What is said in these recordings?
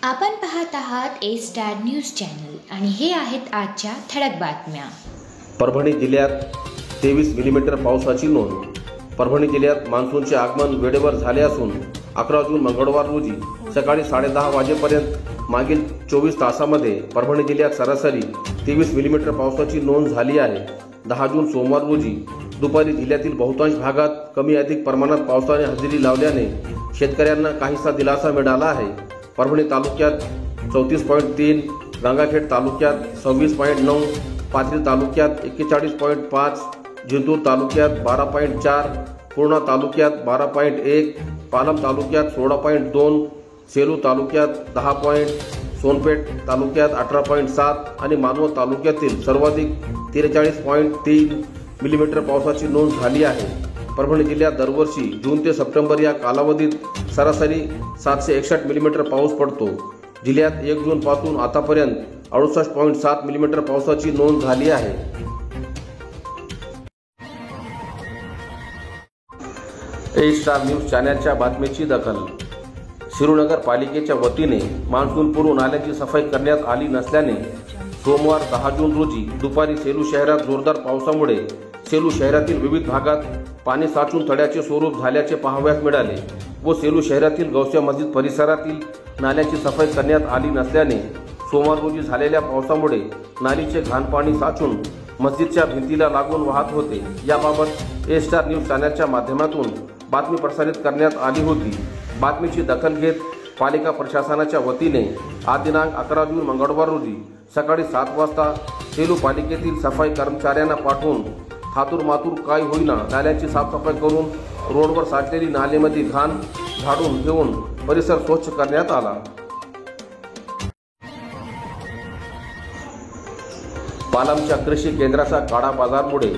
आपण पाहत आहात ए स्टार न्यूज चॅनल आणि हे आहेत आजच्या ठळक बातम्या। परभणी जिल्ह्यात 23 मिलीमीटर पावसाची नोंद। परभणी जिल्ह्यात मान्सूनचे आगमन वेळेवर झाले असून 11 जून मंगळवार रोजी सकाळी 10:30 वाजेपर्यंत मागील 24 तासामध्ये परभणी जिल्ह्यात सरासरी 23 मिलीमीटर पावसाची नोंद झाली आहे। 10 जून सोमवार रोजी दुपारी जिल्ह्यातील बहुतांश भागात कमी अधिक प्रमाणात पावसाने हजेरी लावल्याने शेतकऱ्यांना काहीसा दिलासा मिळाला आहे। परभणी तालुक्यात 34.3, गंगाखेड तालुक्यात 26.9, पाथरी तालुक्यात 41.5, जिंतूर तालुक्यात 12.4, पूर्णा तालुक्यात 12.1, पालम तालुक्यात 16.2, सेलू तालुक्यात 10, सोनपेठ तालुक्यात 18.7 आणि मानवत तालुक्यातील सर्वाधिक 43.3 मिलीमीटर पावसाची नोंद झाली आहे। परभणी जिल्ह्यात दरवर्षी जून ते सप्टेंबर या कालावधीत सरासरी 761 मिलीमीटर पाऊस पडतो। जिल्ह्यात 1 जून पासून आतापर्यंत 68.7 मिलीमीटर पावसाची नोंद झाली आहे। ए स्टार न्यूज चॅनलच्या बातमीची दखल। शिरूनगर पालिकेच्या वतीने मान्सूनपूर्व नाल्यांची सफाई करण्यात आली नसल्याने सोमवार 10 जून रोजी दुपारी सेलू शहरात जोरदार पावसामुळे सेलू शहरातील विविध भागात पाणी साचून तळ्याचे स्वरूप झाल्याचे पाहावयास मिळाले व सेलू शहरातील गौसिया मस्जिद परिसरातील नाल्यांची सफाई करण्यात आली नसल्याने सोमवार रोजी झालेल्या पावसामुळे नालीचे घाण पाणी साचून मस्जिदच्या भिंतीला लागून वाहत होते। याबाबत ए स्टार न्यूज चॅनलच्या माध्यमातून बातमी प्रसारित करण्यात आली होती। बातमीची दखल घेत पालिका प्रशासनाच्या वतीने आज दिनांक 11 जून मंगळवार रोजी सकाळी 7 वाजता सेलू पालिकेतील सफाई कर्मचाऱ्यांना पाठवून थातूर मातूर काय होईना नाल्यांची साफसफाई करून रोडवर साचलेली नालेमध्ये घाण झाडून घेऊन परिसर स्वच्छ करण्यात आला। पालमच्या कृषी केंद्राचा काळा बाजारमुळे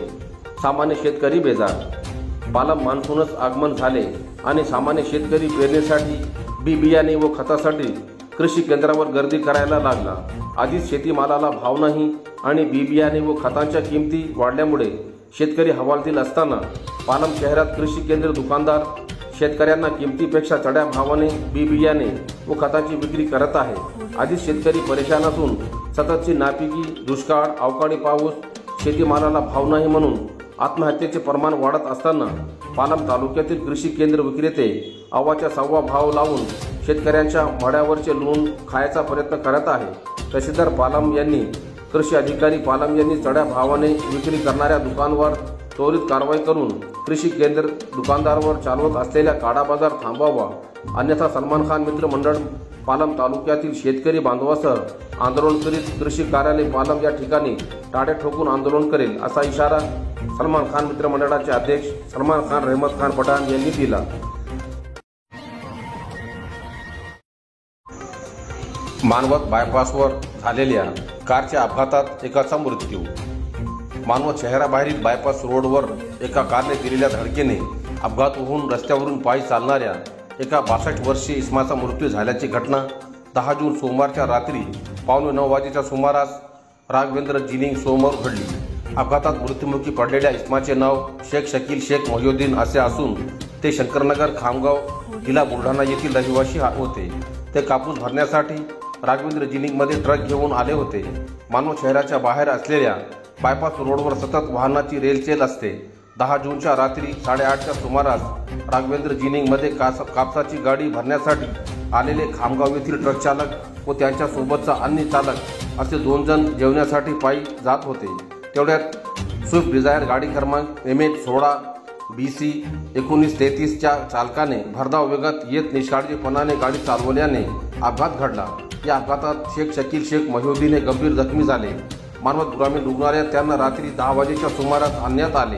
सामान्य शेतकरी बेजार। पालम मान्सूनच आगमन झाले आणि सामान्य शेतकरी पेरणीसाठी बी बियाणे व खतासाठी कृषी केंद्रावर गर्दी करायला लागला। आधीच शेतीमालाला भाव नाही आणि बी बियाणे व खतांच्या किमती वाढल्यामुळे शेतकरी हवालदिल असताना पालम शहरात कृषी केंद्र दुकानदार शेतकऱ्यांना किमतीपेक्षा चढ्या भावाने बी बियाणे व खताची विक्री करत आहे। आधीच शेतकरी परेशान असून सततची नापिकी, दुष्काळ, अवकाळी पाऊस, शेतीमालाला भाव नाही म्हणून आत्महत्येचे प्रमाण वाढत असताना पालम तालुक्यातील कृषी केंद्र विक्रेते अव्वाच्या सव्वा भाव लावून शेतकऱ्यांच्या मळ्यावरचे लोण खायचा प्रयत्न करत आहे। तहसीलदार पालम यांनी कृषी अधिकारी पालम यांनी चढ्या भावाने विक्री करणाऱ्या दुकानवर त्वरित कारवाई करून कृषी केंद्र दुकानदारावर चालवत असलेल्या काळा बाजार थांबवावा, अन्यथा सलमान खान मित्र मंडळ पालम तालुक्यातील शेतकरी बांधवासह आंदोलन करीत कृषी कार्यालय पालम या ठिकाणी टाळे ठोकून आंदोलन करेल असा इशारा सलमान खान मित्र मंडळाचे अध्यक्ष सलमान खान रहमत खान पठाण यांनी दिला। मानवत बायपासवर झालेल्या कारच्या अपघातात एकाचा मृत्यू। मानवत शहराबाहेरील बायपास रोडवर एका कारने दिलेल्या धडकेने अपघात होऊन रस्त्यावरून पायी चालणाऱ्या एका 62 वर्षीय इसमाचा मृत्यू झाल्याची घटना 10 जून सोमवारच्या रात्री 9:15 वाजेच्या सुमारास राघवेंद्र जिनिंग समोर घडली। अपघातात मृत्युमुखी पडलेल्या इसमाचे नाव शेख शकील शेख मोहिउद्दीन असे असून ते शंकरनगर, खामगाव जिल्हा बुलढाणा येथील रहिवासी होते। ते कापूस भरण्यासाठी राघवेंद्र जिनिंगमध्ये ट्रक घेऊन आले होते। मानवत शहराच्या बाहेर असलेल्या बायपास रोडवर सतत वाहनाची रेलचेल असते। 10 जूनच्या रात्री 8:30च्या सुमारास राघवेंद्र जिनिंगमध्ये कापसाची गाडी भरण्यासाठी आलेले खामगाव येथील ट्रक चालक व त्यांच्यासोबतचा अन्य चालक असे 2 जण जेवण्यासाठी पायी जात होते। तेवढ्यात स्विफ्ट डिझायर गाडी क्रमांक MH16 BC 1933 च्या चालकाने भरधाव वेगात येत निष्काळजीपणाने गाडी चालवल्याने अपघात घडला। या अपघातात शेख शकील शेख मोहिउद्दीन हे गंभीर जखमी झाले। मानवत ग्रामीण रुग्णालयात त्यांना रात्री 10 वाजेच्या सुमारास आणण्यात आले।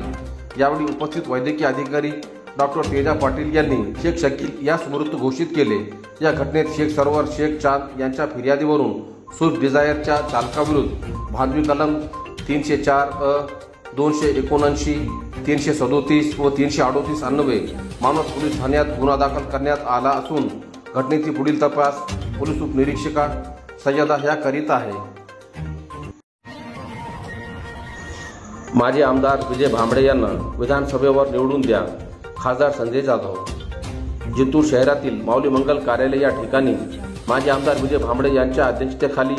यावेळी उपस्थित वैद्यकीय अधिकारी डॉक्टर तेजा पाटील यांनी शेख शकील यास मृत घोषित केले। या घटनेत शेख सरवर शेख चांद यांच्या फिर्यादीवरून स्विफ्ट डिझायरच्या चालकाविरुद्ध भादवी कलम 304 279 337 व 338 अन्वये मानवत पोलीस ठाण्यात गुन्हा दाखल करण्यात आला असून घटनेची पुढील तपास पोलीस उपनिरीक्षका सय्यदा ह्या करीत आहे। माजी आमदार विजय भांबळे यांना विधानसभेवर निवडून द्या, खासदार संजय जाधव। जिंतूर शहरातील माऊली मंगल कार्यालय या ठिकाणी माजी आमदार विजय भांबळे यांच्या अध्यक्षतेखाली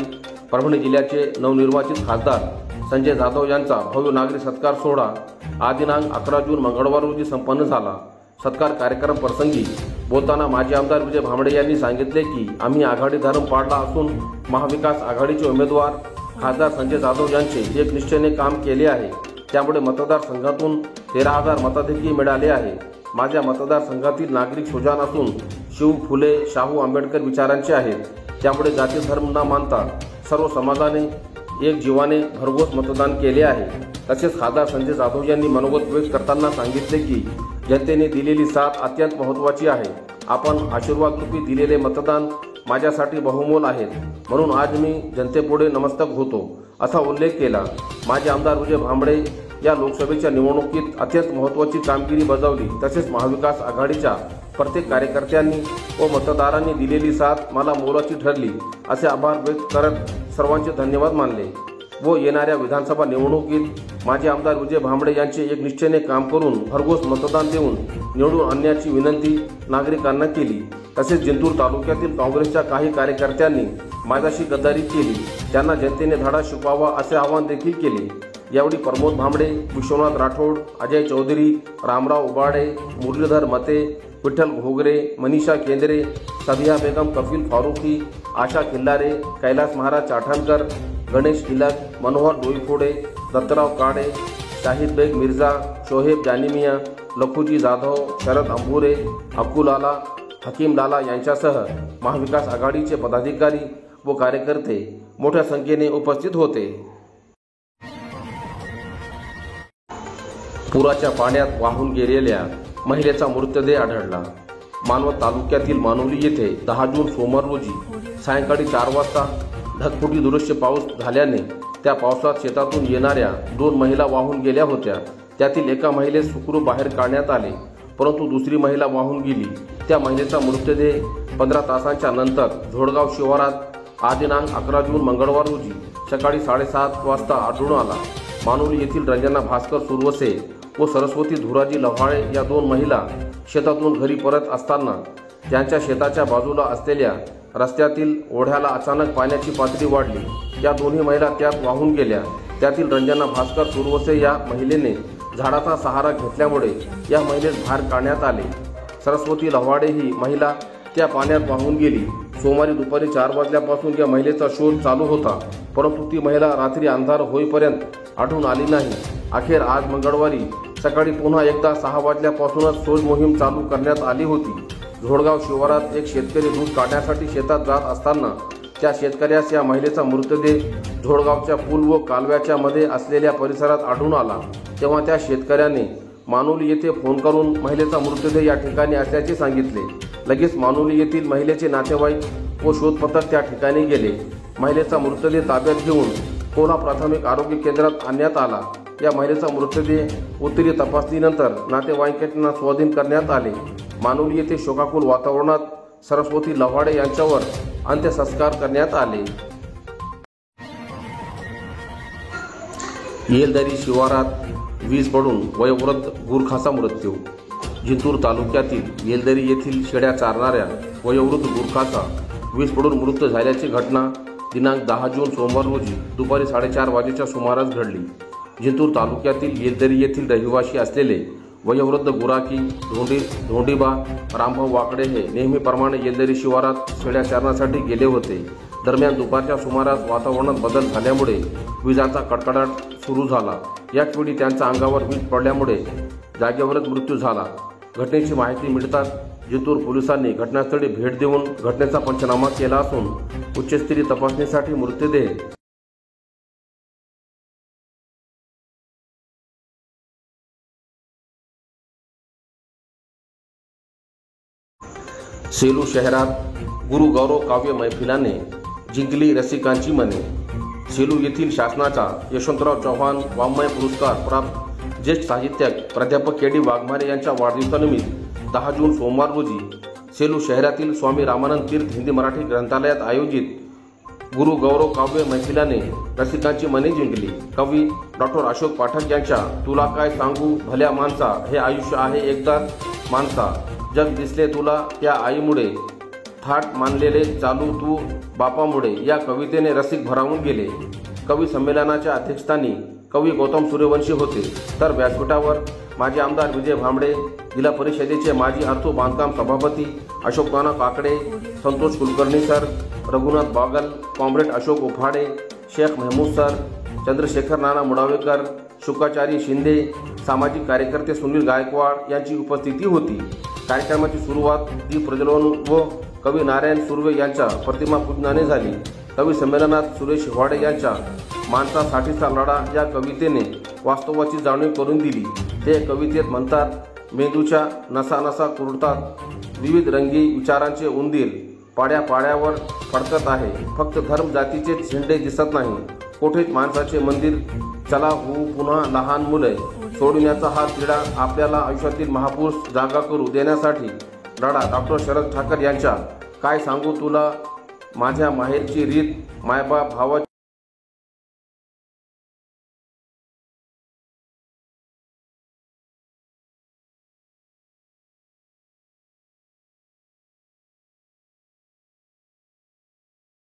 परभणी जिल्ह्याचे नवनिर्वाचित खासदार संजय जाधव यांचा भव्य नागरिक सत्कार सोहळा आज दिनांक 11 जून मंगळवार रोजी संपन्न झाला। सत्कार कार्यक्रम प्रसंगी बोलताना माजी आमदार विजय भांबळे यांनी सांगितले की आम्ही आघाडी धर्म पाळला असून महाविकास आघाडीचे उमेदवार खासदार संजय जाधव यांचे एक निष्ठेने काम केले आहे। त्यामुळे मतदारसंघातून 13,000 मताधिक्य मिळाले आहे। माझ्या मतदारसंघातील नागरिक सुजाण असून शिव फुले शाहू आंबेडकर विचारांचे आहेत। त्यामुळे जाती धर्म न मानता सर्व समाजाने एक जीवाने भरघोस मतदान केले आहे। तसेच खासदार संजय जाधव यांनी मनोगत व्यक्त करताना सांगितले की जनतेने दिलेली साथ अत्यंत महत्त्वाची आहे। आपण आशीर्वाद रूपी दिलेले मतदान माझ्यासाठी बहुमोल आहेत, म्हणून आज मी जनतेपुढे नमस्तक होतो असा उल्लेख केला। माजी आमदार विजय भांबळे या लोकसभेच्या निवडणुकीत अत्यंत महत्त्वाची कामगिरी बजावली। तसेच महाविकास आघाडीच्या प्रत्येक कार्यकर्त्यांनी व मतदारांनी दिलेली साथ मला मोलाची ठरली असे आभार व्यक्त करत सर्वांचे धन्यवाद मानले व येणाऱ्या विधानसभा निवडणुकीत माजी आमदार विजय भांबळे यांचे एक निष्ठेने काम करून भरघोस मतदान देऊन निवडून आणण्याची विनंती नागरिकांना केली। तसेच जिंतूर तालुक्यातील काँग्रेसच्या काही कार्यकर्त्यांनी माझ्याशी गद्दारी केली, त्यांना जनतेने धडा शिकवावा असे आवाहन देखील केले। यावेळी प्रमोद भांबळे, विश्वनाथ राठोड, अजय चौधरी, रामराव उबाडे, मुरलीधर मते, विठ्ठल घोगरे, मनीषा केंद्रे, सबिहा बेगम, कफील फारुकी, आशा खिल्लारे, कैलास महाराज चाठणकर, गणेश किलक, मनोहर डोईफोडे, दत्तराव काडे, शाहिद बेग मिर्झा, शोहेब जानिमिया, लखुजी जाधव, शरद अंबुरे, अक्कुलाला, हकीम लाला यांच्यासह महाविकास आघाडीचे पदाधिकारी व कार्यकर्ते मोठ्या संख्येने उपस्थित होते। पुराच्या पाण्यात वाहून गेलेल्या महिलेचा मृतदेह आढळला। मानवत तालुक्यातील मानोली येथे 10 जून सोमवार रोजी सायंकाळी 4 वाजता ढगफुटी दृश्य पाऊस झाल्याने त्या पावसात शेतातून येणाऱ्या 2 महिला वाहून गेल्या होत्या। त्यातील एका महिलेस सुखरूप बाहेर काढण्यात आले, परंतु दुसरी महिला वाहून गेली। त्या महिलेचा मृतदेह 15 तासांच्या नंतर झोडगाव शिवारात आज दिनांक 11 जून मंगळवार रोजी सकाळी 7:30 वाजता आढळून आला। मानोली येथील रंजना भास्कर सुरवसे व सरस्वती धुराजी लव्हाळे या 2 महिला शेतातून घरी परत असताना त्यांच्या शेताच्या बाजूला असलेल्या रस्त्यातील ओढ्याला अचानक पाण्याची पातळी वाढली। या दोन्ही महिला त्यात वाहून गेल्या। त्यातील रंजना भास्कर सुरवसे या महिलेने झाडाचा सहारा घेतल्यामुळे या महिलेस बाहेर काढण्यात आले। सरस्वती लव्हाळे ही महिला त्या पाण्यात वाहून गेली। सोमवारी दुपारी 4 वाजल्यापासून या महिलेचा शोध चालू होता, परंतु ती महिला रात्री अंधार होईपर्यंत आढळून आली नाही। अखेर आज मंगळवारी सकाळी पुन्हा एकदा 6 वाजल्यापासूनच शोध मोहीम चालू करण्यात आली होती। झोडगाव शिवारात एक शेतकरी दूध काढण्यासाठी शेतात जात असताना त्या शेतकऱ्यास या महिलेचा मृतदेह झोडगावच्या पूल व कालव्याच्या मध्ये असलेल्या परिसरात आढळून आला। तेव्हा त्या शेतकऱ्याने मानोली येथे फोन करून महिलेचा मृतदेह या ठिकाणी असल्याचे सांगितले। लगेच मानोली येथील महिलेचे नातेवाईक व शोध पथक त्या ठिकाणी गेले। महिलेचा मृतदेह ताब्यात घेऊन कोल्हा प्राथमिक आरोग्य केंद्रात आणण्यात आला। या महिलेचा मृतदेह उत्तरीय तपासणीनंतर नातेवाईकांना स्वाधीन करण्यात आले। मानोली येथे शोकाकुल वातावरणात सरस्वती लव्हाळे यांच्यावर अंत्यसंस्कार करण्यात आले। येलदरी शिवारात वीज पडून वयोवृद्ध गुरखाचा मृत्यू। जिंतूर तालुक्यातील येलदरी येथील शेळ्या चारणाऱ्या वयोवृद्ध गुरखाचा वीज पडून मृत्यू झाल्याची घटना दिनांक 10 जून सोमवार रोजी दुपारी 4:30 वाजेच्या सुमारास घडली। जिंतूर तालुक्यातील येलदरी येथील रहिवासी असलेले वयोवृद्ध गुराखी धोंडीबा रामभाऊ वाकडे हे नेहमीप्रमाणे येलदरी शिवारात शेळ्या चारण्यासाठी गेले होते। दरम्यान दुपारच्या सुमारास वातावरणात बदल झाल्यामुळे विजांचा कडकडाट सुरू झाला। याच वेळी त्यांच्या अंगावर वीज पडल्यामुळे जागेवरच मृत्यू झाला। घटनेची माहिती मिळताच जिंतूर पोलिसांनी घटनास्थळी भेट देऊन घटनेचा पंचनामा केला असून उच्चस्तरीय तपासणीसाठी मृतदेह सेलू शहरात गुरु गौरव काव्य मैफिलाने जिंकली रसिकांची मने। सेलू येथील शासनाचा यशवंतराव चव्हाण वाङ्मय पुरस्कार प्राप्त ज्येष्ठ साहित्यिक प्राध्यापक के.डी. वाघमारे यांच्या वाढदिवसानिमित्त 10 जून सोमवार रोजी सेलू शहरातील स्वामी रामानंद तीर्थ हिंदी मराठी ग्रंथालयात आयोजित गुरु गौरव काव्य मैफिलाने रसिकांची मने जिंकली। कवी डॉक्टर अशोक पाठक यांच्या तुला काय सांगू भल्या माणसा, हे आयुष्य आहे एकदाच माणसा, जग दिसले तुला त्या आईमुळे, थाट मानलेले चालू तू बापामुळे या कवितेने रसिक भारावून गेले. कवी संमेलनाच्या अध्यक्षस्थानी कवी गौतम सूर्यवंशी होते, तर व्यासपीठावर माजी आमदार विजय भांबळे, जिल्हा परिषदेचे माजी अर्थ बांधकाम सभापती Ashok Nana Kakade, Santosh Kulkarni sir, Raghunath Bagal, comrade Ashok Uphade, Shaikh Mahmood sir, Chandrashekhar Nana Mudavekar, Shukachari Shinde, सामाजिक कार्यकर्ते सुनील गायकवाड यांची उपस्थिती होती. कार्यक्रमाची सुरुवात दीप प्रज्वलन व कवी नारायण सुर्वे यांच्या प्रतिमा पूजनाने झाली. कवी संमेलनात सुरेश हिवाडे यांच्या माणसासाठीचा लढा या कवितेने वास्तवाची जाणीव करून दिली. ते कवितेत म्हणतात, मेंदूच्या नसा नसा कुरतात, विविध रंगी विचारांचे उंदीर पाड्या पाड्यावर फडकत आहे. फक्त धर्म जातीचे झेंडे दिसत नाही, कोठेच माणसाचे मंदिर. चला होऊ पुन्हा लहान मुले, सोडण्याचा हा तिढा आपल्याला आयुष्यातील महापुरुष जागा करू देण्यासाठी लढा. डॉक्टर शरद ठाकर यांच्या काय सांगू तुला माझ्या माहेरची रीत, मायबाप भावाची